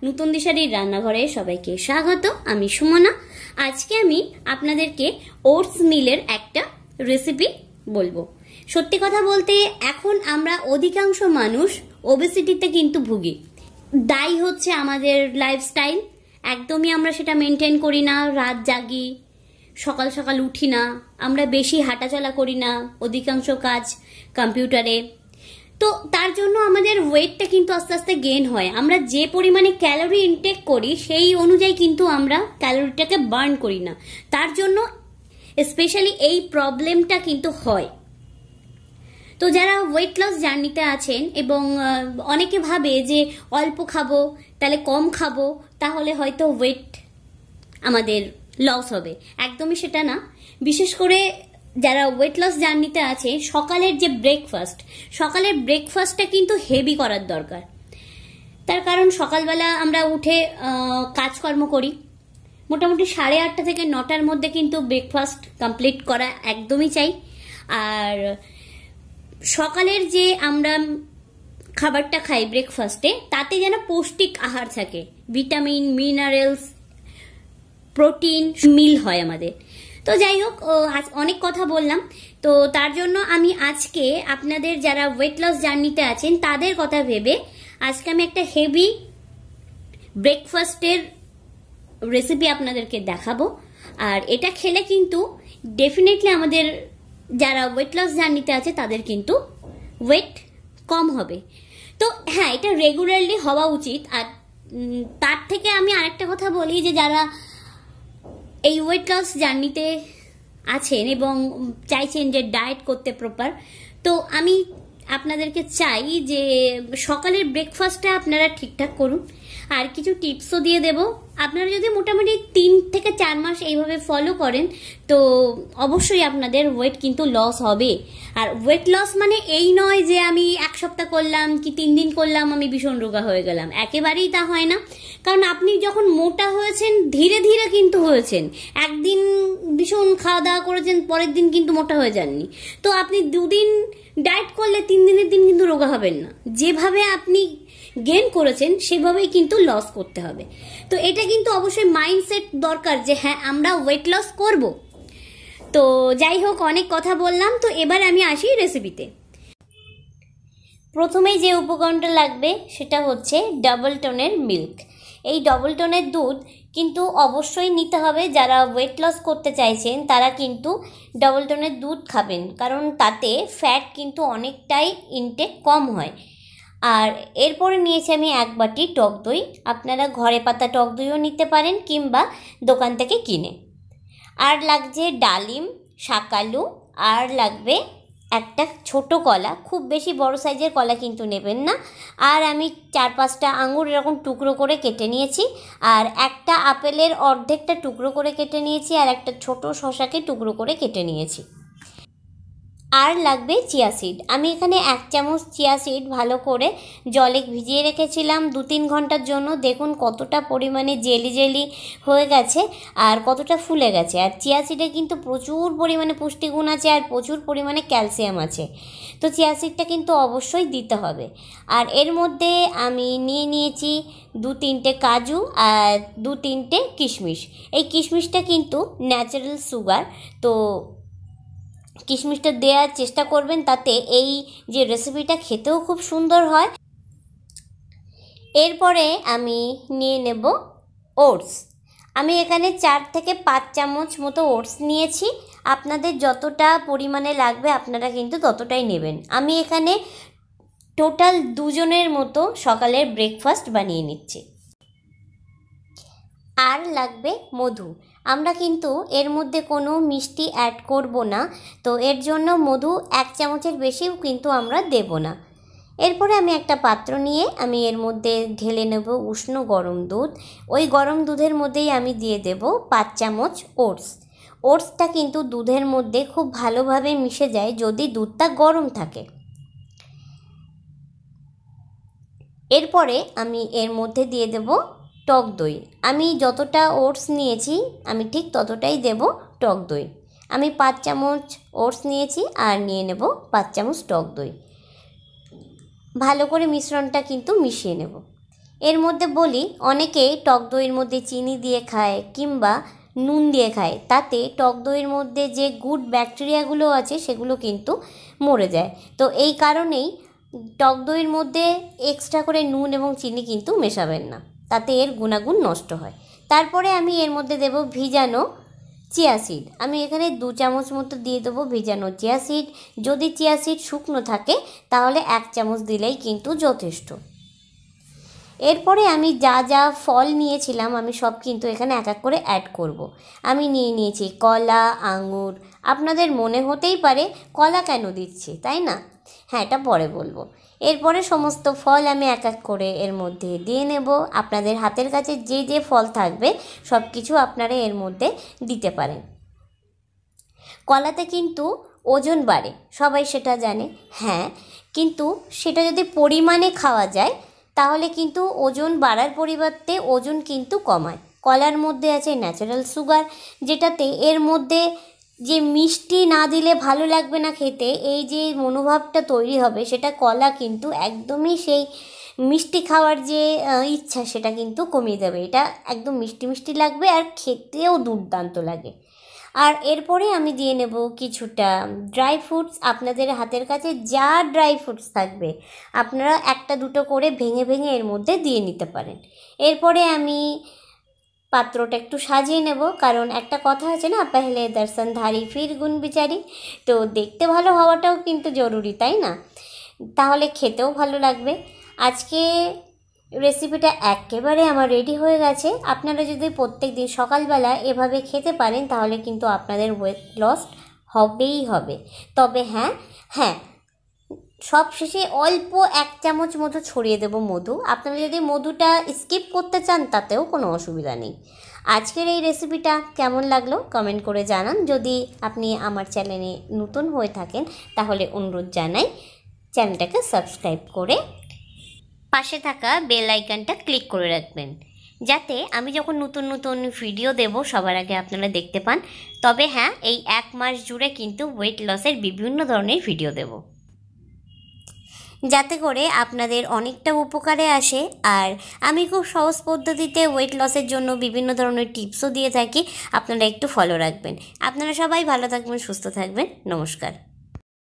নতুন দিশারির রান্নাঘরে সবাইকে স্বাগত। আমি সুমনা। আজকে আমি আপনাদেরকে ওটস মিলের একটা রেসিপি বলবো। সত্যি কথা বলতে এখন আমরা অধিকাংশ মানুষ ওবেসিটিতে কিন্তু ভুগি। দায়ী হচ্ছে আমাদের লাইফস্টাইল। একদমই আমরা সেটা মেনটেন করি না, রাত জাগি, সকাল সকাল উঠি না, আমরা বেশি হাঁটাচলা করি না, অধিকাংশ কাজ কম্পিউটারে। তো তার জন্য আমাদের ওয়েটটা কিন্তু আস্তে আস্তে গেইন হয়। আমরা যে পরিমাণে ক্যালোরি ইনটেক করি সেই অনুযায়ী কিন্তু আমরা ক্যালোরিটাকে বার্ন করি না। তার জন্য স্পেশালি এই প্রবলেমটা কিন্তু হয়। তো যারা ওয়েট লস জার্নিতে আছেন এবং অনেকে ভাবে যে অল্প খাবো, তাহলে কম খাবো, তাহলে হয়তো ওয়েট আমাদের লস হবে, একদমই সেটা না। বিশেষ করে যারা ওয়েট লস জার্নিতে আছে, সকালের যে সকালের ব্রেকফাস্টটা কিন্তু হেভি করার দরকার। তার কারণ সকালবেলা আমরা উঠে কাজকর্ম করি, মোটামুটি 8:30 থেকে 9টার মধ্যে কিন্তু ব্রেকফাস্ট কমপ্লিট করা একদমই চাই। আর সকালের যে আমরা খাবারটা খাই ব্রেকফাস্টে, তাতে যেন পৌষ্টিক আহার থাকে, ভিটামিন, মিনারেলস, প্রোটিন মিল হয় আমাদের। তো যাই হোক, আজ অনেক কথা বললাম। তো তার জন্য আমি আজকে আপনাদের যারা ওয়েট লস জার্নিতে আছেন তাদের কথা ভেবে আজকে আমি একটা হেভি ব্রেকফাস্টের রেসিপি আপনাদেরকে দেখাবো। আর এটা খেলে কিন্তু ডেফিনেটলি আমাদের যারা ওয়েট লস জার্নিতে আছে তাদের কিন্তু ওয়েট কম হবে। তো হ্যাঁ, এটা রেগুলারলি হওয়া উচিত। আর তার থেকে আমি আরেকটা কথা বলি যে যারা এই ওয়েট লস জার্নিতে আছেন এবং চাইছেন যে ডায়েট করতে প্রপার, তো আমি আপনাদেরকে চাই যে সকালের ব্রেকফাস্টটা আপনারা ঠিকঠাক করুন। আর কিছু টিপসও দিয়ে দেব। আপনারা যদি মোটামুটি 3 থেকে 4 মাস এইভাবে ফলো করেন তো অবশ্যই আপনাদের ওয়েট কিন্তু লস হবে। আর ওয়েট লস মানে এই নয় যে আমি 1 সপ্তাহ করলাম কি 3 দিন করলাম আমি ভীষণ রোগা হয়ে গেলাম, একেবারেই তা হয় না। কারণ আপনি যখন মোটা হয়েছেন ধীরে ধীরে কিন্তু হয়েছেন। একদিন ভীষণ খাওয়া দাওয়া করেছেন, পরের দিন কিন্তু মোটা হয়ে যাননি। তো আপনি 2 দিন ডায়েট করলে 3 দিনের দিন কিন্তু রোগা হবেন না। যেভাবে আপনি গেইন করেছেন সেভাবেই কিন্তু লস করতে হবে। তো এটা কিন্তু অবশ্যই মাইন্ডসেট দরকার যে হ্যাঁ আমরা ওয়েট লস করব। তো যাই হোক, অনেক কথা বললাম। তো এবার আমি আসি রেসিপিতে। প্রথমেই যে উপকরণটা লাগবে সেটা হচ্ছে ডাবল টোনের মিল্ক। এই ডাবল টোনের দুধ কিন্তু অবশ্যই নিতে হবে। যারা ওয়েট লস করতে চাইছেন তারা কিন্তু ডাবল টোনের দুধ খাবেন, কারণ তাতে ফ্যাট কিন্তু অনেকটাই ইনটেক কম হয়। আর এরপরে নিয়েছি আমি 1 বাটি টক দই। আপনারা ঘরে পাতা টক দইও নিতে পারেন কিংবা দোকান থেকে কিনে। আর লাগছে ডালিম, শাকালু, আর লাগবে একটা ছোট কলা, খুব বেশি বড় সাইজের কলা কিন্তু নেবেন না। আর আমি 4-5টা আঙুর এরকম টুকরো করে কেটে নিয়েছি। আর একটা আপেলের অর্ধেকটা টুকরো করে কেটে নিয়েছি। আর একটা ছোট শসাকে টুকরো করে কেটে নিয়েছি। আর লাগবে চিয়া সিড। আমি এখানে 1 চামচ চিয়া সিড ভালো করে জলে ভিজিয়ে রেখেছিলাম 2-3 ঘন্টার জন্য। দেখুন কতটা পরিমাণে জেলি জেলি হয়ে গেছে আর কতটা ফুলে গেছে। আর চিয়া সিডে কিন্তু প্রচুর পরিমাণে পুষ্টিগুণ আছে আর প্রচুর পরিমাণে ক্যালসিয়াম আছে। তো চিয়া সিডটা কিন্তু অবশ্যই দিতে হবে। আর এর মধ্যে আমি নিয়েছি 2-3টে কাজু আর 2-3টে কিশমিশ। এই কিশমিশটা কিন্তু ন্যাচারাল সুগার, তো কিশমিশটা দেওয়ার চেষ্টা করবেন, তাতে এই যে রেসিপিটা খেতেও খুব সুন্দর হয়। এরপরে আমি নিয়ে নেব ওটস। আমি এখানে 4 থেকে 5 চামচ মতো ওটস নিয়েছি। আপনাদের যতটা পরিমাণে লাগবে আপনারা কিন্তু ততটাই নেবেন। আমি এখানে টোটাল 2 জনের মতো সকালের ব্রেকফাস্ট বানিয়ে নিচ্ছি। আর লাগবে মধু। আমরা কিন্তু এর মধ্যে কোনো মিষ্টি অ্যাড করব না, তো এর জন্য মধু 1 চামচের বেশিও কিন্তু আমরা দেব না। এরপরে আমি একটা পাত্র নিয়ে আমি এর মধ্যে ঢেলে নেব উষ্ণ গরম দুধ। ওই গরম দুধের মধ্যেই আমি দিয়ে দেব 5 চামচ ওটস। ওটসটা কিন্তু দুধের মধ্যে খুব ভালোভাবে মিশে যায় যদি দুধটা গরম থাকে। এরপরে আমি এর মধ্যে দিয়ে দেব টক দই। আমি যতটা ওটস নিয়েছি আমি ঠিক ততটাই দেব টক দই। আমি 5 চামচ ওটস নিয়েছি আর নিয়ে নেব 5 চামচ টক দই। ভালো করে মিশ্রণটা কিন্তু মিশিয়ে নেব। এর মধ্যে বলি, অনেকে টক দইয়ের মধ্যে চিনি দিয়ে খায় কিংবা নুন দিয়ে খায়, তাতে টক দইয়ের মধ্যে যে গুড ব্যাকটেরিয়াগুলো আছে সেগুলো কিন্তু মরে যায়। তো এই কারণেই টক দইয়ের মধ্যে এক্সট্রা করে নুন এবং চিনি কিন্তু মেশাবেন না, তাতে এর গুণাগুণ নষ্ট হয়। তারপরে আমি এর মধ্যে দেব ভিজানো চিয়া সিড। আমি এখানে 2 চামচ মতো দিয়ে দেবো ভিজানো চিয়া সিড। যদি চিয়া সিড শুকনো থাকে তাহলে 1 চামচ দিলেই কিন্তু যথেষ্ট। এরপরে আমি যা যা ফল নিয়েছিলাম আমি সব কিন্তু এখানে এক এক করে অ্যাড করব। আমি নিয়েছি কলা, আঙুর। আপনাদের মনে হতেই পারে কলা কেন দিচ্ছি, তাই না? হ্যাঁ, এটা পরে বলবো। এরপরে সমস্ত ফল আমি এক এক করে এর মধ্যে দিয়ে নেব। আপনাদের হাতের কাছে যে যে ফল থাকবে সব কিছু আপনারা এর মধ্যে দিতে পারেন। কলাতে কিন্তু ওজন বাড়ে, সবাই সেটা জানে। হ্যাঁ, কিন্তু সেটা যদি পরিমাণে খাওয়া যায় তাহলে কিন্তু ওজন বাড়ার পরিবর্তে ওজন কিন্তু কমায়। কলার মধ্যে আছে ন্যাচারাল সুগার, যেটাতে এর মধ্যে যে মিষ্টি না দিলে ভালো লাগবে না খেতে, এই যে মনোভাবটা তৈরি হবে, সেটা কলা কিন্তু একদমই সেই মিষ্টি খাওয়ার যে ইচ্ছা সেটা কিন্তু কমিয়ে দেবে। এটা একদম মিষ্টি মিষ্টি লাগবে আর খেতেও দুর্দান্ত লাগে। আর এরপরে আমি দিয়ে নেব কিছুটা ড্রাই ফ্রুটস। আপনাদের হাতের কাছে যা ড্রাই ফ্রুটস থাকবে আপনারা 1-2 করে ভেঙে ভেঙে এর মধ্যে দিয়ে নিতে পারেন। এরপরে আমি পাত্রটা একটু সাজিয়ে নেব, কারণ একটা কথা আছে না, পেহলে দর্শনধারী ফির গুণ বিচারি। তো দেখতে ভালো হওয়াটাও কিন্তু জরুরি, তাই না? তাহলে খেতেও ভালো লাগবে। আজকে রেসিপিটা একেবারে আমার রেডি হয়ে গেছে। আপনারা যদি প্রত্যেক দিন সকালবেলা এভাবে খেতে পারেন তাহলে কিন্তু আপনাদের ওয়েট লস হবেই হবে। তবে হ্যাঁ, সব শেষে অল্প 1 চামচ মতো ছড়িয়ে দেব মধু। আপনারা যদি মধুটা স্কিপ করতে চান তাতেও কোনো অসুবিধা নেই। আজকের এই রেসিপিটা কেমন লাগলো কমেন্ট করে জানান। যদি আপনি আমার চ্যানেলে নতুন হয়ে থাকেন তাহলে অনুরোধ জানাই চ্যানেলটাকে সাবস্ক্রাইব করে পাশে থাকা বেল আইকনটা ক্লিক করে রাখবেন, যাতে আমি যখন নতুন নতুন ভিডিও দেব সবার আগে আপনারা দেখতে পান। তবে হ্যাঁ, এই 1 মাস জুড়ে কিন্তু ওয়েট লসের বিভিন্ন ধরনের ভিডিও দেব, যাতে করে আপনাদের অনেকটা উপকারে আসে। আর আমি খুব সহজ পদ্ধতিতে ওয়েট লসের জন্য বিভিন্ন ধরনের টিপসও দিয়ে থাকি, আপনারা একটু ফলো রাখবেন। আপনারা সবাই ভালো থাকবেন, সুস্থ থাকবেন। নমস্কার।